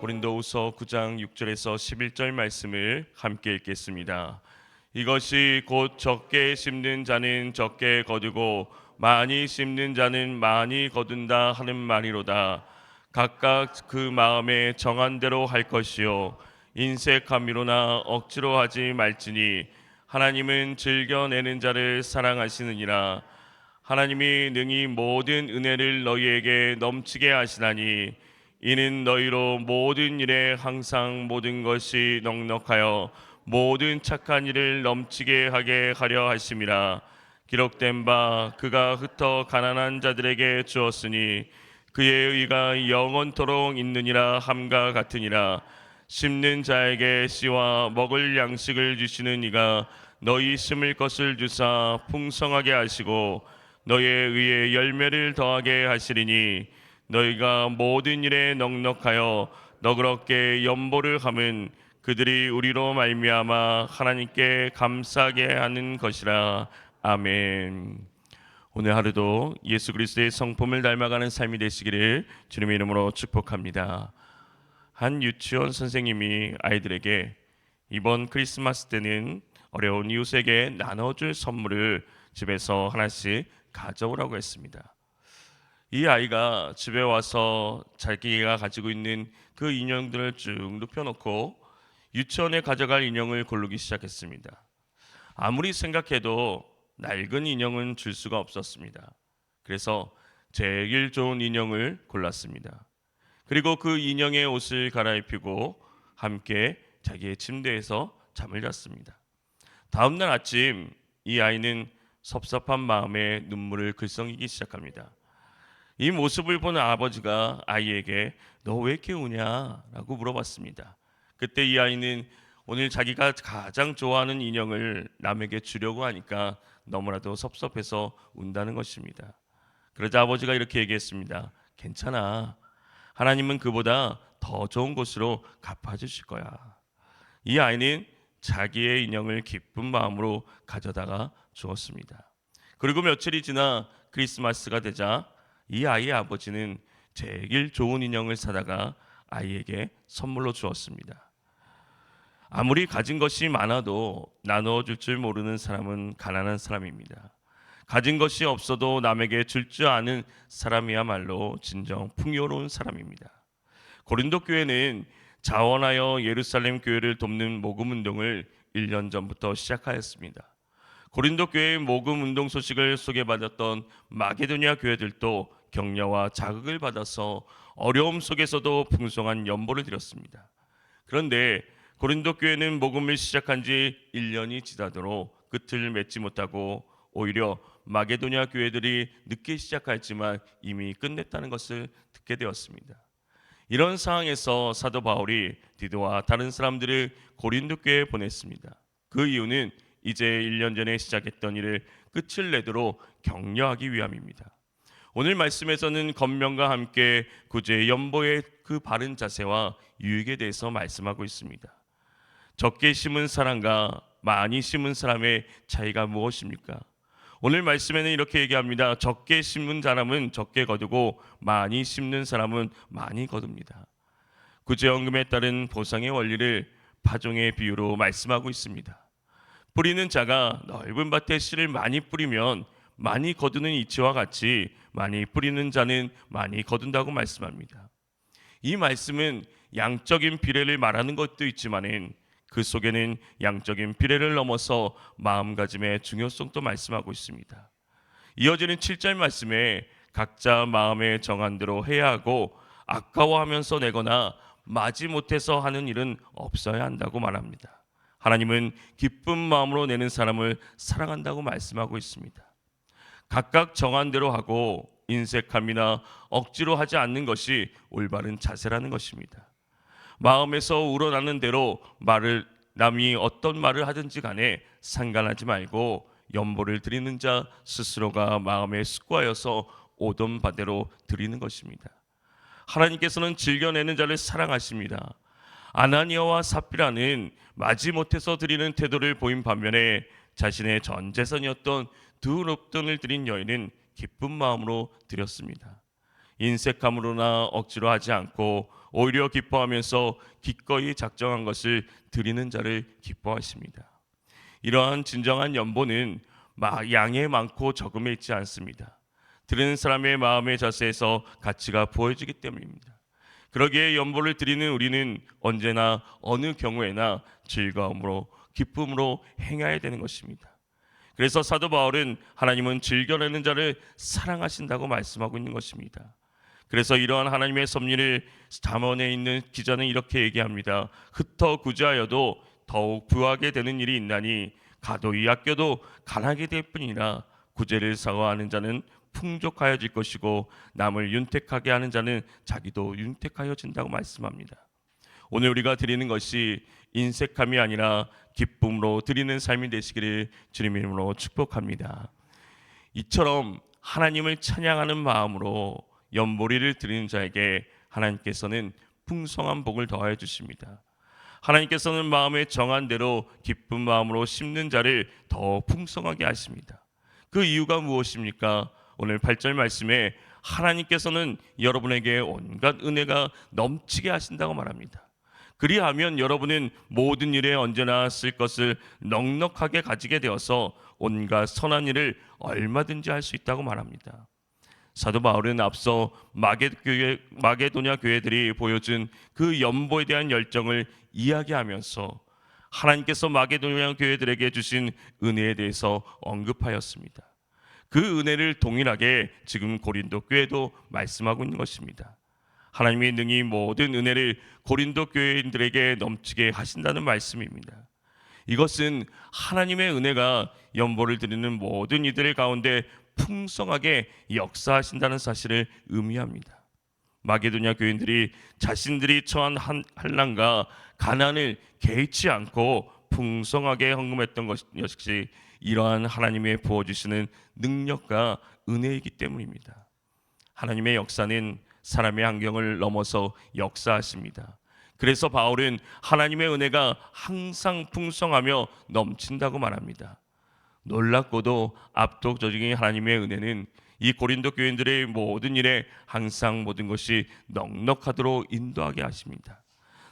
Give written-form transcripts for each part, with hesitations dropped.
고린도후서 9장 6절에서 11절 말씀을 함께 읽겠습니다. 이것이 곧 적게 심는 자는 적게 거두고 많이 심는 자는 많이 거둔다 하는 말이로다. 각각 그 마음에 정한 대로 할 것이요 인색함이로나 억지로 하지 말지니 하나님은 즐겨내는 자를 사랑하시느니라. 하나님이 능히 모든 은혜를 너희에게 넘치게 하시나니 이는 너희로 모든 일에 항상 모든 것이 넉넉하여 모든 착한 일을 넘치게 하게 하려 하심이라. 기록된 바 그가 흩어 가난한 자들에게 주었으니 그의 의가 영원토록 있느니라 함과 같으니라. 심는 자에게 씨와 먹을 양식을 주시는 이가 너희 심을 것을 주사 풍성하게 하시고 너희의 의에 열매를 더하게 하시리니 너희가 모든 일에 넉넉하여 너그럽게 연보를 함은 그들이 우리로 말미암아 하나님께 감사하게 하는 것이라. 아멘. 오늘 하루도 예수 그리스도의 성품을 닮아가는 삶이 되시기를 주님의 이름으로 축복합니다. 한 유치원 선생님이 아이들에게 이번 크리스마스 때는 어려운 이웃에게 나눠줄 선물을 집에서 하나씩 가져오라고 했습니다. 이 아이가 집에 와서 자기가 가지고 있는 그 인형들을 쭉 눕혀놓고 유치원에 가져갈 인형을 고르기 시작했습니다. 아무리 생각해도 낡은 인형은 줄 수가 없었습니다. 그래서 제일 좋은 인형을 골랐습니다. 그리고 그 인형의 옷을 갈아입히고 함께 자기의 침대에서 잠을 잤습니다. 다음 날 아침 이 아이는 섭섭한 마음에 눈물을 글썽이기 시작합니다. 이 모습을 본 아버지가 아이에게 너 왜 이렇게 우냐? 라고 물어봤습니다. 그때 이 아이는 오늘 자기가 가장 좋아하는 인형을 남에게 주려고 하니까 너무나도 섭섭해서 운다는 것입니다. 그러자 아버지가 이렇게 얘기했습니다. 괜찮아. 하나님은 그보다 더 좋은 곳으로 갚아주실 거야. 이 아이는 자기의 인형을 기쁜 마음으로 가져다가 주었습니다. 그리고 며칠이 지나 크리스마스가 되자 이 아이의 아버지는 제일 좋은 인형을 사다가 아이에게 선물로 주었습니다. 아무리 가진 것이 많아도 나누어 줄 줄 모르는 사람은 가난한 사람입니다. 가진 것이 없어도 남에게 줄 줄 아는 사람이야말로 진정 풍요로운 사람입니다. 고린도 교회는 자원하여 예루살렘 교회를 돕는 모금 운동을 1년 전부터 시작하였습니다. 고린도 교회의 모금 운동 소식을 소개받았던 마게도니아 교회들도 격려와 자극을 받아서 어려움 속에서도 풍성한 연보를 드렸습니다. 그런데 고린도 교회는 모금을 시작한 지 1년이 지나도록 끝을 맺지 못하고 오히려 마게도니아 교회들이 늦게 시작했지만 이미 끝냈다는 것을 듣게 되었습니다. 이런 상황에서 사도 바울이 디도와 다른 사람들을 고린도 교회에 보냈습니다. 그 이유는 이제 1년 전에 시작했던 일을 끝을 내도록 격려하기 위함입니다. 오늘 말씀에서는 권면과 함께 구제 연보의 그 바른 자세와 유익에 대해서 말씀하고 있습니다. 적게 심은 사람과 많이 심은 사람의 차이가 무엇입니까? 오늘 말씀에는 이렇게 얘기합니다. 적게 심은 사람은 적게 거두고 많이 심는 사람은 많이 거둡니다. 구제연금에 따른 보상의 원리를 파종의 비유로 말씀하고 있습니다. 뿌리는 자가 넓은 밭에 씨를 많이 뿌리면 많이 거두는 이치와 같이 많이 뿌리는 자는 많이 거둔다고 말씀합니다. 이 말씀은 양적인 비례를 말하는 것도 있지만은 그 속에는 양적인 비례를 넘어서 마음가짐의 중요성도 말씀하고 있습니다. 이어지는 7절 말씀에 각자 마음에 정한 대로 해야 하고 아까워하면서 내거나 마지못해서 하는 일은 없어야 한다고 말합니다. 하나님은 기쁜 마음으로 내는 사람을 사랑한다고 말씀하고 있습니다. 각각 정한 대로 하고 인색함이나 억지로 하지 않는 것이 올바른 자세라는 것입니다. 마음에서 우러나는 대로 남이 어떤 말을 하든지 간에 상관하지 말고 연보를 드리는 자 스스로가 마음에 숙고하여서 오던 바대로 드리는 것입니다. 하나님께서는 즐겨내는 자를 사랑하십니다. 아나니아와 삽비라는 마지못해서 드리는 태도를 보인 반면에 자신의 전 재산이었던 두 롭돈을 드린 여인은 기쁜 마음으로 드렸습니다. 인색함으로나 억지로 하지 않고 오히려 기뻐하면서 기꺼이 작정한 것을 드리는 자를 기뻐하십니다. 이러한 진정한 연보는 양에 많고 적음에 있지 않습니다. 드리는 사람의 마음의 자세에서 가치가 부어지기 때문입니다. 그러기에 연보를 드리는 우리는 언제나 어느 경우에나 즐거움으로 기쁨으로 행해야 되는 것입니다. 그래서 사도 바울은 하나님은 즐겨내는 자를 사랑하신다고 말씀하고 있는 것입니다. 그래서 이러한 하나님의 섭리를 잠언에 있는 기자는 이렇게 얘기합니다. 흩어 구제하여도 더욱 부하게 되는 일이 있나니 가도히 아껴도 가난하게 될 뿐이라 구제를 사과하는 자는 풍족하여질 것이고 남을 윤택하게 하는 자는 자기도 윤택하여진다고 말씀합니다. 오늘 우리가 드리는 것이 인색함이 아니라 기쁨으로 드리는 삶이 되시기를 주님 이름으로 축복합니다. 이처럼 하나님을 찬양하는 마음으로 연보리를 드리는 자에게 하나님께서는 풍성한 복을 더하여 주십니다. 하나님께서는 마음에 정한 대로 기쁜 마음으로 심는 자를 더 풍성하게 하십니다. 그 이유가 무엇입니까? 오늘 8절 말씀에 하나님께서는 여러분에게 온갖 은혜가 넘치게 하신다고 말합니다. 그리하면 여러분은 모든 일에 언제나 쓸 것을 넉넉하게 가지게 되어서 온갖 선한 일을 얼마든지 할 수 있다고 말합니다. 사도 바울은 앞서 마게도냐 교회들이 보여준 그 연보에 대한 열정을 이야기하면서 하나님께서 마게도냐 교회들에게 주신 은혜에 대해서 언급하였습니다. 그 은혜를 동일하게 지금 고린도 교회도 말씀하고 있는 것입니다. 하나님이 능히 모든 은혜를 고린도 교회인들에게 넘치게 하신다는 말씀입니다. 이것은 하나님의 은혜가 연보를 드리는 모든 이들 가운데 풍성하게 역사하신다는 사실을 의미합니다. 마게도냐 교인들이 자신들이 처한 환난과 가난을 개의치 않고 풍성하게 헌금했던 것 역시 이러한 하나님의 부어주시는 능력과 은혜이기 때문입니다. 하나님의 역사는 사람의 환경을 넘어서 역사하십니다. 그래서 바울은 하나님의 은혜가 항상 풍성하며 넘친다고 말합니다. 놀랍고도 압도적인 하나님의 은혜는 이 고린도 교인들의 모든 일에 항상 모든 것이 넉넉하도록 인도하게 하십니다.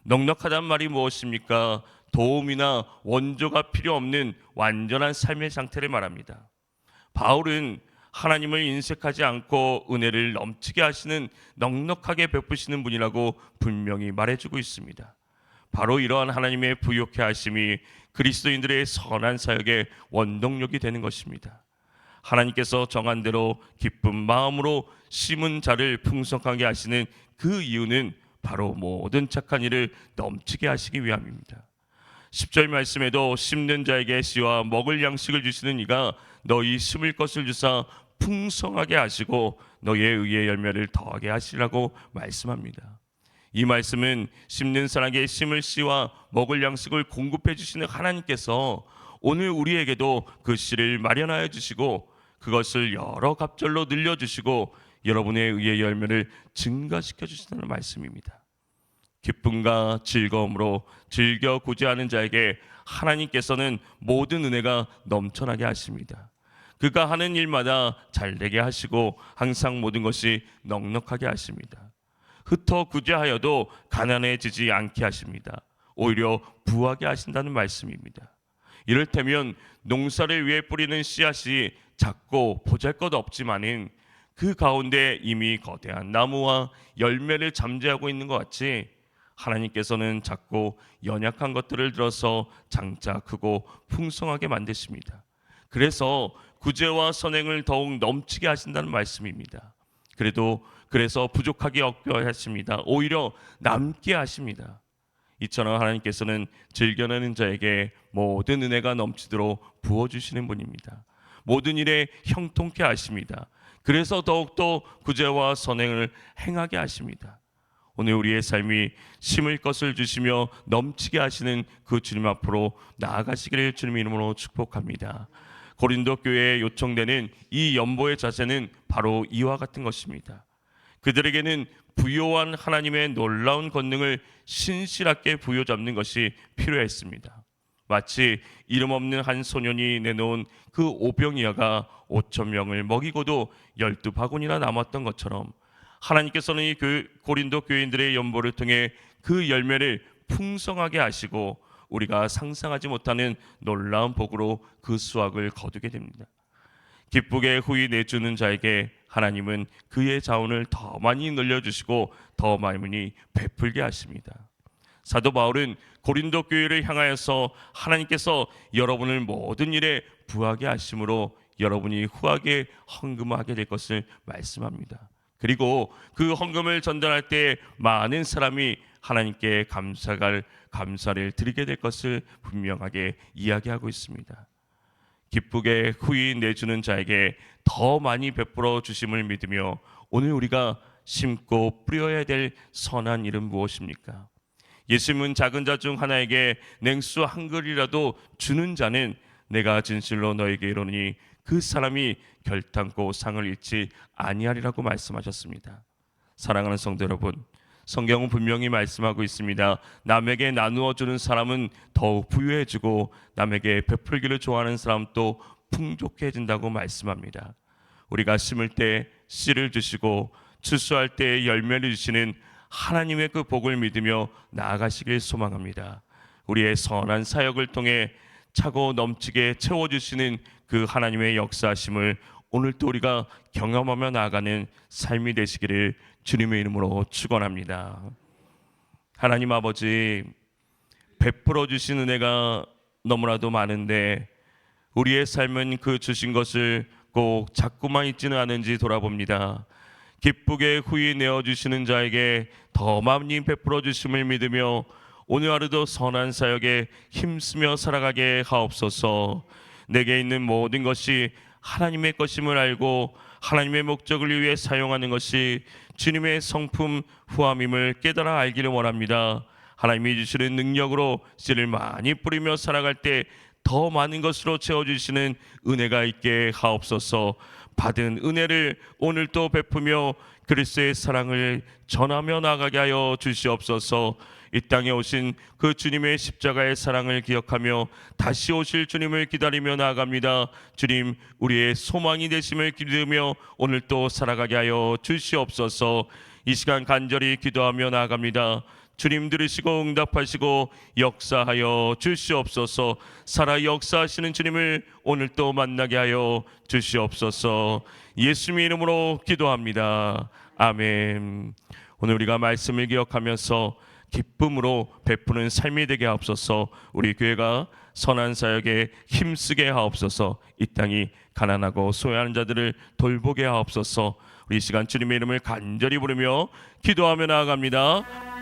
넉넉하단 말이 무엇입니까? 도움이나 원조가 필요 없는 완전한 삶의 상태를 말합니다. 바울은 하나님을 인색하지 않고 은혜를 넘치게 하시는 넉넉하게 베푸시는 분이라고 분명히 말해주고 있습니다. 바로 이러한 하나님의 부욕해 하심이 그리스도인들의 선한 사역의 원동력이 되는 것입니다. 하나님께서 정한 대로 기쁜 마음으로 심은 자를 풍성하게 하시는 그 이유는 바로 모든 착한 일을 넘치게 하시기 위함입니다. 10절 말씀에도 심는 자에게 씨와 먹을 양식을 주시는 이가 너희 심을 것을 주사 풍성하게 하시고 너희의 의의 열매를 더하게 하시라고 말씀합니다. 이 말씀은 심는 사람에게 심을 씨와 먹을 양식을 공급해 주시는 하나님께서 오늘 우리에게도 그 씨를 마련하여 주시고 그것을 여러 갑절로 늘려주시고 여러분의 의의 열매를 증가시켜 주시다는 말씀입니다. 기쁨과 즐거움으로 즐겨 구제하는 자에게 하나님께서는 모든 은혜가 넘쳐나게 하십니다. 그가 하는 일마다 잘되게 하시고 항상 모든 것이 넉넉하게 하십니다. 흩어 구제하여도 가난해지지 않게 하십니다. 오히려 부하게 하신다는 말씀입니다. 이를테면 농사를 위해 뿌리는 씨앗이 작고 보잘것없지만은 그 가운데 이미 거대한 나무와 열매를 잠재하고 있는 것 같이 하나님께서는 작고 연약한 것들을 들어서 장차 크고 풍성하게 만드십니다. 그래서 구제와 선행을 더욱 넘치게 하신다는 말씀입니다. 그래서 부족하게 없게 하십니다. 오히려 남게 하십니다. 이처럼 하나님께서는 즐겨내는 자에게 모든 은혜가 넘치도록 부어주시는 분입니다. 모든 일에 형통케 하십니다. 그래서 더욱더 구제와 선행을 행하게 하십니다. 오늘 우리의 삶이 심을 것을 주시며 넘치게 하시는 그 주님 앞으로 나아가시기를 주님 이름으로 축복합니다. 고린도 교회에 요청되는 이 연보의 자세는 바로 이와 같은 것입니다. 그들에게는 부요한 하나님의 놀라운 권능을 신실하게 부여잡는 것이 필요했습니다. 마치 이름 없는 한 소년이 내놓은 그 오병이어가 5,000명을 먹이고도 12바구니나 남았던 것처럼 하나님께서는 이 고린도 교인들의 연보를 통해 그 열매를 풍성하게 하시고 우리가 상상하지 못하는 놀라운 복으로 그 수확을 거두게 됩니다. 기쁘게 후히 내주는 자에게 하나님은 그의 자원을 더 많이 늘려주시고 더 많이 베풀게 하십니다. 사도 바울은 고린도 교회를 향하여서 하나님께서 여러분을 모든 일에 부하게 하심으로 여러분이 후하게 헌금하게 될 것을 말씀합니다. 그리고 그 헌금을 전달할 때 많은 사람이 하나님께 감사를 드리게 될 것을 분명하게 이야기하고 있습니다. 기쁘게 후히 내주는 자에게 더 많이 베풀어 주심을 믿으며 오늘 우리가 심고 뿌려야 될 선한 일은 무엇입니까? 예수님은 작은 자 중 하나에게 냉수 한 그릇이라도 주는 자는 내가 진실로 너에게 이르노니 그 사람이 결탄코 상을 잃지 아니하리라고 말씀하셨습니다. 사랑하는 성도 여러분, 성경은 분명히 말씀하고 있습니다. 남에게 나누어 주는 사람은 더욱 부유해지고 남에게 베풀기를 좋아하는 사람도 풍족해진다고 말씀합니다. 우리가 심을 때 씨를 주시고 추수할 때 열매를 주시는 하나님의 그 복을 믿으며 나아가시길 소망합니다. 우리의 선한 사역을 통해 차고 넘치게 채워주시는 그 하나님의 역사하심을 오늘도 우리가 경험하며 나아가는 삶이 되시기를 주님의 이름으로 축원합니다. 하나님 아버지, 베풀어 주신 은혜가 너무나도 많은데 우리의 삶은 그 주신 것을 꼭 잡고만 있지는 않은지 돌아봅니다. 기쁘게 후히 내어주시는 자에게 더 많이 베풀어 주심을 믿으며 오늘 하루도 선한 사역에 힘쓰며 살아가게 하옵소서. 내게 있는 모든 것이 하나님의 것임을 알고 하나님의 목적을 위해 사용하는 것이 주님의 성품 후함임을 깨달아 알기를 원합니다. 하나님이 주시는 능력으로 씨를 많이 뿌리며 살아갈 때 더 많은 것으로 채워주시는 은혜가 있게 하옵소서. 받은 은혜를 오늘 또 베푸며 그리스도의 사랑을 전하며 나가게 하여 주시옵소서. 이 땅에 오신 그 주님의 십자가의 사랑을 기억하며 다시 오실 주님을 기다리며 나아갑니다. 주님, 우리의 소망이 되심을 믿으며 오늘 또 살아가게 하여 주시옵소서. 이 시간 간절히 기도하며 나아갑니다. 주님 들으시고 응답하시고 역사하여 주시옵소서. 살아 역사하시는 주님을 오늘 또 만나게 하여 주시옵소서. 예수님의 이름으로 기도합니다. 아멘. 오늘 우리가 말씀을 기억하면서 기쁨으로 베푸는 삶이 되게 하옵소서. 우리 교회가 선한 사역에 힘쓰게 하옵소서. 이 땅이 가난하고 소외하는 자들을 돌보게 하옵소서. 우리 이 시간 주님의 이름을 간절히 부르며 기도하며 나아갑니다.